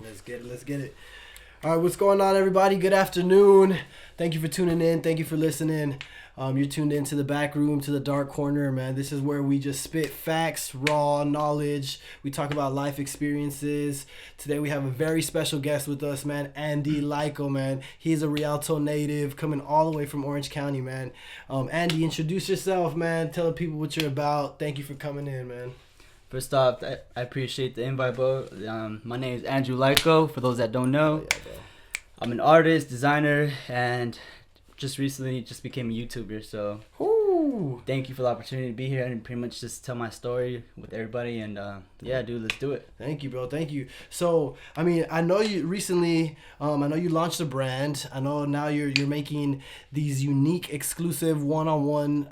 Let's get it. Let's get it. All right, what's going on, everybody? Good afternoon. Thank you for tuning in. Thank you for listening. You're tuned into the back room, to the dark corner, man. This is where we just spit facts, raw knowledge. We talk about life experiences. Today we have a very special guest with us, man. Andy Lyko, man. He's a Rialto native coming all the way from Orange County, man. Andy, introduce yourself, man. Tell the people what you're about. Thank you for coming in, man. First off, I appreciate the invite, bro. My name is Andrew Lyko, for those that don't know. Yeah, bro. I'm an artist, designer, and just recently became a YouTuber. So thank you for the opportunity to be here and pretty much just tell my story with everybody. And yeah, dude, let's do it. Thank you, bro. Thank you. So, I mean, I know you recently, I know you launched a brand. I know now you're making these unique, exclusive, one-on-one,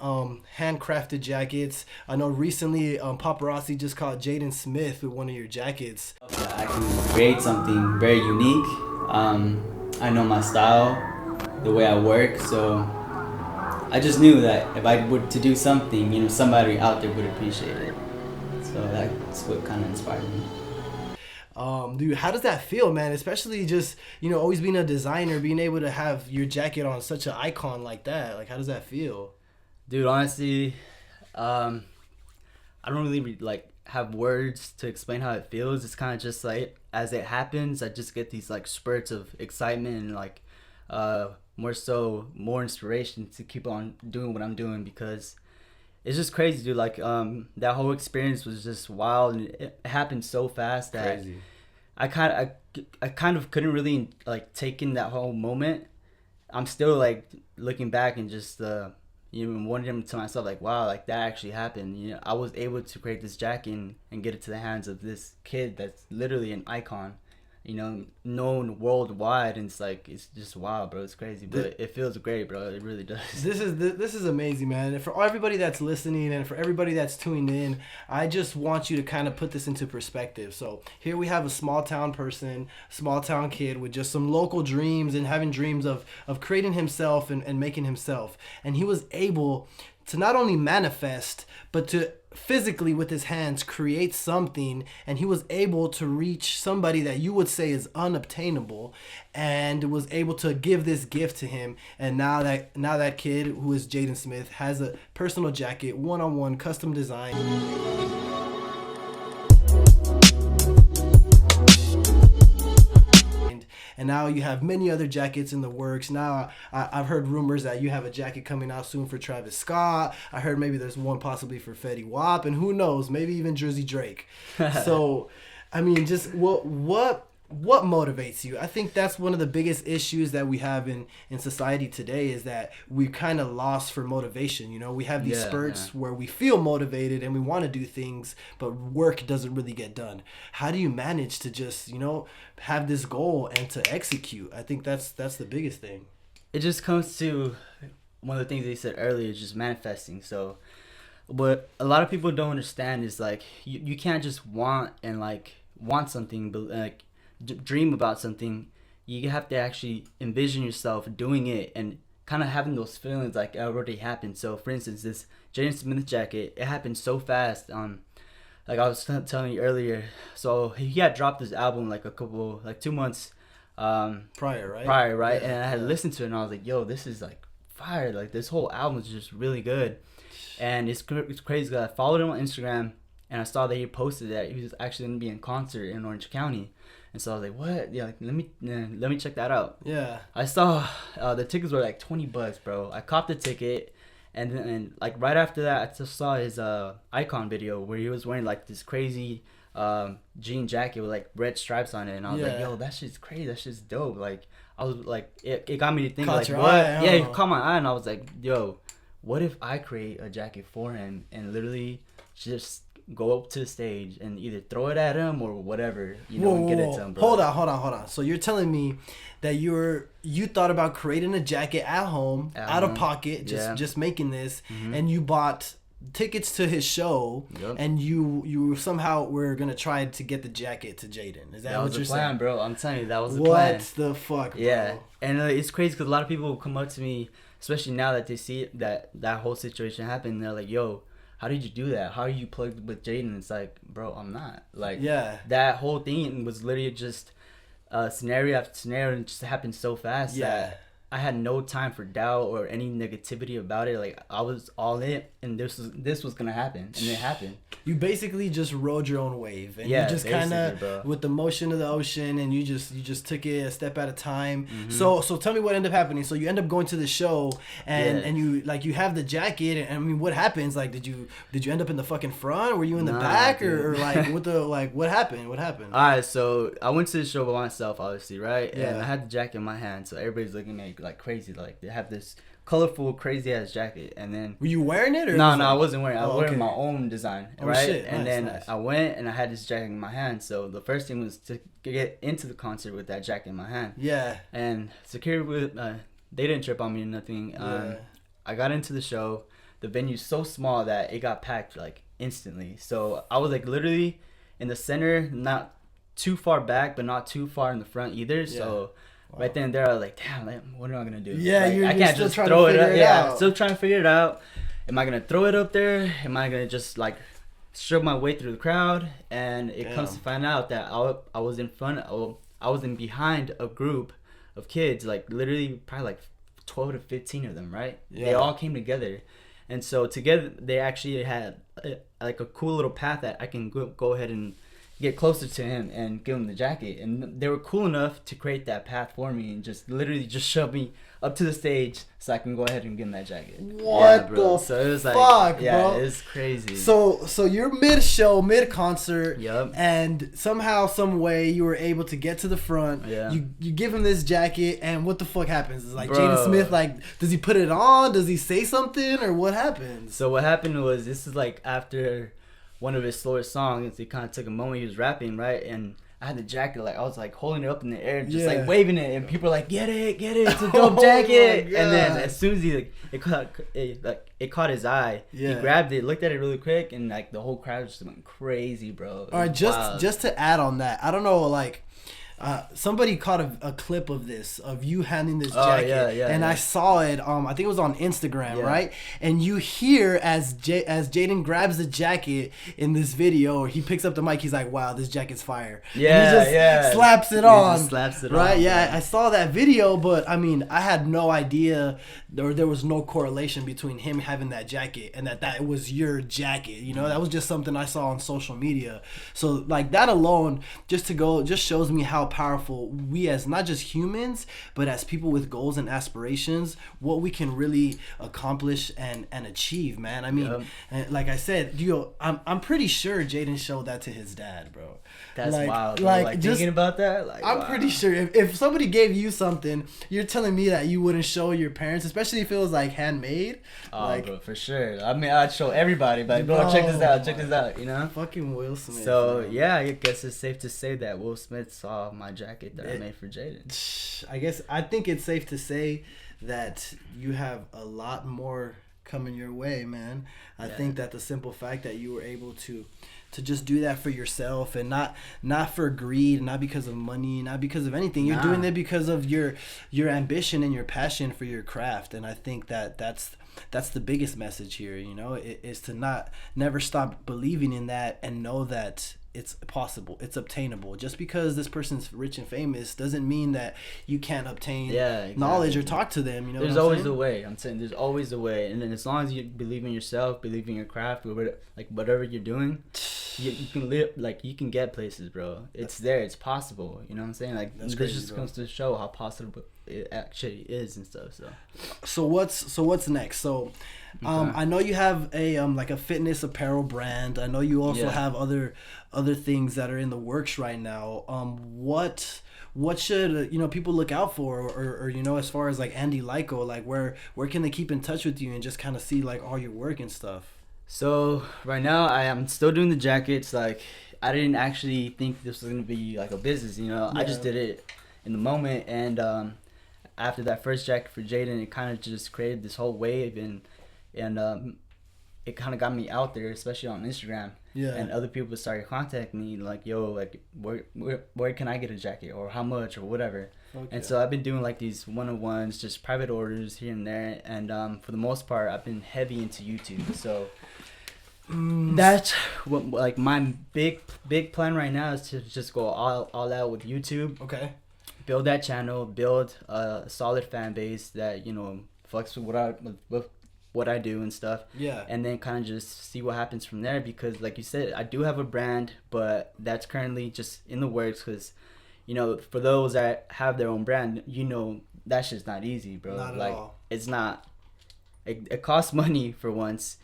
handcrafted jackets. I know recently, paparazzi just caught Jaden Smith with one of your jackets. I can create something very unique. I know my style, the way I work, so I just knew that if I were to do something, you know, somebody out there would appreciate it. So that's what kind of inspired me. Dude, how does that feel, man? Especially just, you know, always being a designer, being able to have your jacket on such an icon like that. Like, how does that feel? Dude, honestly, I don't really like have words to explain how it feels. It's kind of just like as it happens, I just get these like spurts of excitement and like more inspiration to keep on doing what I'm doing, because it's just crazy, dude. Like that whole experience was just wild, and it happened so fast that Crazy. I kind of couldn't really like take in that whole moment. I'm still like looking back and just wondering to myself, like, wow, like that actually happened. You know, I was able to create this jacket and get it to the hands of this kid that's literally an icon, you know, known worldwide, and it's just wild, bro. It's crazy, but it feels great, bro. It really does. This is amazing, man. And for everybody that's listening and for everybody that's tuning in, I just want you to kind of put this into perspective. So here we have a small town person, small town kid with just some local dreams and having dreams of creating himself and making himself. And he was able to not only manifest, but to physically with his hands create something, and he was able to reach somebody that you would say is unobtainable, and was able to give this gift to him. And now that kid, who is Jaden Smith, has a personal jacket, one-on-one, custom design. And now you have many other jackets in the works. Now I've heard rumors that you have a jacket coming out soon for Travis Scott. I heard maybe there's one possibly for Fetty Wap, and who knows, maybe even Drizzy Drake. So, I mean, just what motivates you? I think that's one of the biggest issues that we have in society today, is that we kind of lost for motivation. You know, we have these spurts where we feel motivated and we want to do things, but work doesn't really get done. How do you manage to just, you know, have this goal and to execute? I think that's the biggest thing. It just comes to one of the things they said earlier, is just manifesting. So what a lot of people don't understand is like you can't just want something, but like dream about something. You have to actually envision yourself doing it and kind of having those feelings like it already happened. So for instance, this Jaden Smith jacket, it happened so fast. Like I was telling you earlier, so he had dropped his album like 2 months prior, right? Yeah, and I had listened to it and I was like, yo, this is like fire. Like this whole album is just really good. And it's crazy because I followed him on Instagram and I saw that he posted that he was actually going to be in concert in Orange County. And so I was like, what? Yeah, like, let me check that out. Yeah. I saw the tickets were like $20, bro. I copped the ticket, and then like right after that, I just saw his Icon video where he was wearing like this crazy jean jacket with like red stripes on it, and I was like, yo, that shit's crazy. That shit's dope. Like I was like, it got me to think, like, what? Yeah, it caught my eye, and I was like, yo, what if I create a jacket for him and literally just go up to the stage and either throw it at him or whatever, you know, and get it to him, bro. Hold on. So you're telling me that you thought about creating a jacket at home, out of pocket, just making this, and you bought tickets to his show, and you somehow were gonna try to get the jacket to Jaden. Is that what you're saying? That was the plan, bro. I'm telling you, that was the plan. What the fuck, bro? Yeah, and it's crazy because a lot of people will come up to me, especially now that they see that whole situation happen. They're like, yo, how did you do that? How are you plugged with Jaden? It's like, bro, I'm not. Like, that whole thing was literally just scenario after scenario, and it just happened so fast Yeah. that I had no time for doubt or any negativity about it. Like I was all in, and this was gonna happen, and it happened. You basically just rode your own wave, and Yeah, you just kind basically, bro. of with the motion of the ocean, and you just took it a step at a time. Mm-hmm. So tell me what ended up happening. So you end up going to the show, and Yeah. and you have the jacket, and I mean, what happens? Like, did you end up in the fucking front, or were you in the Nah, back, dude. or like what happened? What happened? All right, so I went to the show by myself, obviously, right? Yeah. And I had the jacket in my hand, so everybody's looking at me like crazy. Like they have this colorful, crazy ass jacket, and then Were you wearing it? Or no, was I it- wasn't wearing. I was Oh, wearing okay. my own design, Oh, right? shit. And Nice, then nice. I went and I had this jacket in my hand. So the first thing was to get into the concert with that jacket in my hand. Yeah. And security, they didn't trip on me or nothing. Yeah. I got into the show. The venue's so small that it got packed like instantly. So I was like literally in the center, not too far back, but not too far in the front either. Yeah. So Wow. right then and there, I was like, damn, like, what am I gonna do? Yeah, Like, you're I can't still just trying to throw it figure up. it Yeah, out. still trying to figure it out. Am I gonna throw it up there? Am I gonna just like shove my way through the crowd? And it comes to find out that I was in front. I was in behind a group of kids, like literally probably like 12 to 15 of them, right? Yeah. They all came together. And so together they actually had like a cool little path that I can go ahead and get closer to him and give him the jacket. And they were cool enough to create that path for me and just literally just shove me up to the stage so I can go ahead and give him that jacket. What the So it was like, fuck, yeah, bro? it's crazy. So you're mid-show, mid-concert, Yup. and somehow, some way, you were able to get to the front. Yeah. You give him this jacket, and what the fuck happens? Is like Bro. Jaden Smith, like, does he put it on? Does he say something, or what happens? So what happened was, this is like after one of his slowest songs. It kind of took a moment. He was rapping, right? And I had the jacket, like I was like holding it up in the air, just Yeah. like waving it, and people were like, get it, it's a Oh dope my jacket. And God. then as soon as he like it caught his eye, Yeah. he grabbed it, looked at it really quick, and like the whole crowd just went crazy, bro. It All right, was just wild. just to add on that, I don't know, like, somebody caught a clip of this, of you handing this Oh, jacket, yeah, and yeah. I saw it. I think it was on Instagram, Yeah. right? And you hear as Jaden grabs the jacket in this video, he picks up the mic. He's like, "Wow, this jacket's fire!" Yeah, and he just yeah. slaps it He on. just slaps it right? on, Yeah, bro. I saw that video, but I mean, I had no idea, or there was no correlation between him having that jacket and that was your jacket. You know, that was just something I saw on social media. So like that alone, just shows me how powerful we, as not just humans, but as people with goals and aspirations, what we can really accomplish and achieve, man. I mean, Yep. and like I said, I'm pretty sure Jaden showed that to his dad, bro. That's like, wild, bro. Like, Like just, thinking about that, like I'm wow. pretty sure if somebody gave you something, you're telling me that you wouldn't show your parents, especially if it was like handmade. Oh, like, bro, for sure. I mean, I'd show everybody, but like, bro, check this out, check this out, you know? fucking Will Smith. So, man. yeah, I guess it's safe to say that Will Smith saw my jacket that I made for Jaden. I think it's safe to say that you have a lot more coming your way, man. I think that the simple fact that you were able to just do that for yourself, and not for greed, not because of money, not because of anything. You're doing it because of your ambition and your passion for your craft. And I think that's the biggest message here, you know, is to never stop believing in that, and know that it's possible, it's obtainable. Just because this person's rich and famous doesn't mean that you can't obtain knowledge or talk to them, you know. There's always a way. I'm saying there's always a way, and then as long as you believe in yourself, believe in your craft, or like whatever you're doing, you can live, like you can get places, bro. It's there, it's possible. You know what I'm saying? Like That's this crazy, just bro. comes to show how possible it actually is and stuff. So what's next? So I know you have a like a fitness apparel brand. I know you also have other things that are in the works right now. What should people look out for, or you know, as far as like Andy Lyko, like where can they keep in touch with you and just kind of see like all your work and stuff? So right now I am still doing the jackets. Like I didn't actually think this was gonna be like a business, you know. I just did it in the moment, and after that first jacket for Jaden, it kind of just created this whole wave, and it kind of got me out there, especially on Instagram. Yeah. And other people started contacting me like, yo, like where can I get a jacket, or how much, or whatever. Okay. And so I've been doing like these one-on-ones, just private orders here and there, and for the most part I've been heavy into YouTube. So That's what, like, my big plan right now is to just go all out with YouTube. Okay. Build that channel, build a solid fan base that, you know, fucks with what I do and stuff. Yeah. And then kind of just see what happens from there, because like you said, I do have a brand, but that's currently just in the works, because, you know, for those that have their own brand, you know, that shit's not easy, bro. Not at like all. It's not. It costs money for once.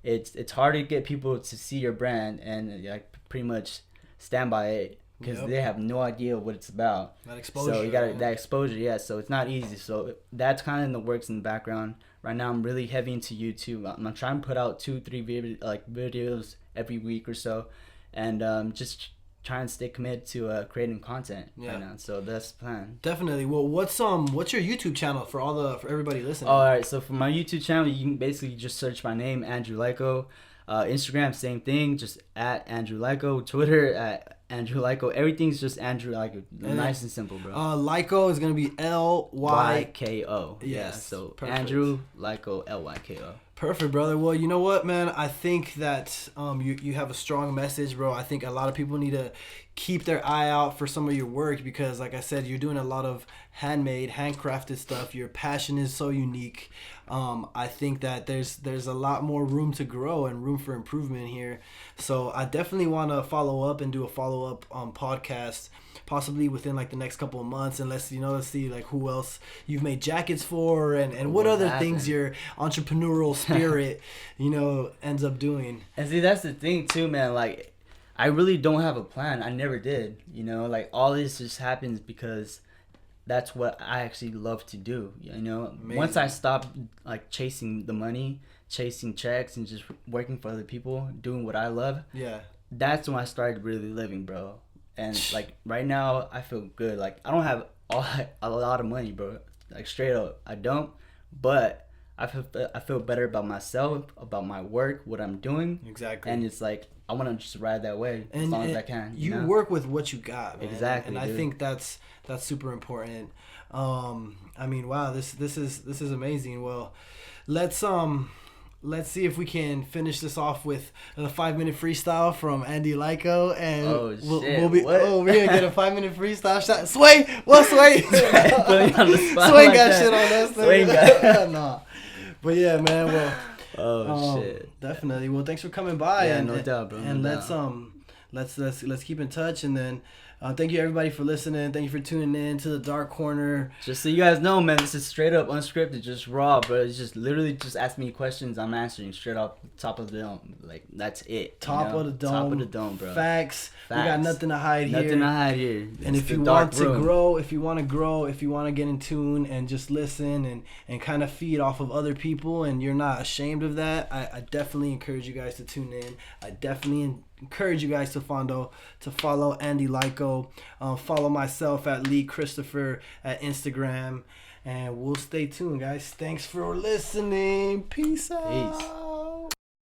It's hard to get people to see your brand and like pretty much stand by it, because Yep. they have no idea what it's about. That exposure. So you got that exposure, yeah. So it's not easy. So that's kind of in the works in the background. Right now, I'm really heavy into YouTube. I'm trying to put out 2-3 videos every week or so, and just trying to stay committed to creating content right now. So that's the plan. Definitely. Well, what's your YouTube channel for everybody listening? All right. So for my YouTube channel, you can basically just search my name, Andrew Lyko. Instagram, same thing, just at Andrew Lyko. Twitter at Andrew Lyko. Everything's just Andrew Lyko. Nice and simple, bro. Lyko is gonna be LYKO. Yes. Yeah. So Perfect. Andrew Lyko, LYKO. Perfect, brother. Well, you know what, man? I think that you have a strong message, bro. I think a lot of people need to keep their eye out for some of your work, because, like I said, you're doing a lot of handcrafted stuff. Your passion is so unique. I think that there's a lot more room to grow and room for improvement here. So I definitely want to follow up and do a follow-up podcast, possibly within like the next couple of months, and let's see like who else you've made jackets for, and what other things your entrepreneurial spirit ends up doing. And see, that's the thing too, man. Like, I really don't have a plan. I never did. You know, like, all this just happens because that's what I actually love to do. You know, Amazing. Once I stopped like chasing the money, chasing checks, and just working for other people, doing what I love. Yeah. That's when I started really living, bro. And like right now, I feel good. Like, I don't have a lot of money, bro. Like, straight up, I don't. But I feel better about myself, about my work, what I'm doing. Exactly. And it's like, I want to just ride that way as long as I can. You know? work with what you got, man. Exactly. And I think that's super important. I mean, wow, this is amazing. Well, let's see if we can finish this off with a 5-minute freestyle from Andy Lyko, and we're gonna get a 5-minute freestyle shot. Sway, what Sway? Sway got shit on us. Sway got nah. But yeah, man. Well, shit. Definitely. Well, thanks for coming by. Yeah, and, no doubt, bro. And No let's keep in touch, and then thank you everybody for listening. Thank you for tuning in to the Dark Corner. Just so you guys know, man, this is straight up unscripted, just raw, bro. It's just literally just ask me questions, I'm answering straight off top of the dome. Like, that's it. Top of the dome, bro. Facts. We got nothing to hide here. Nothing to hide here. And if you want to grow, if you want to get in tune and just listen and kind of feed off of other people, and you're not ashamed of that, I definitely encourage you guys to tune in. I definitely encourage you guys to follow Andy Lyko. Follow myself at Lee Christopher at Instagram. And we'll stay tuned, guys. Thanks for listening. Peace out. Peace.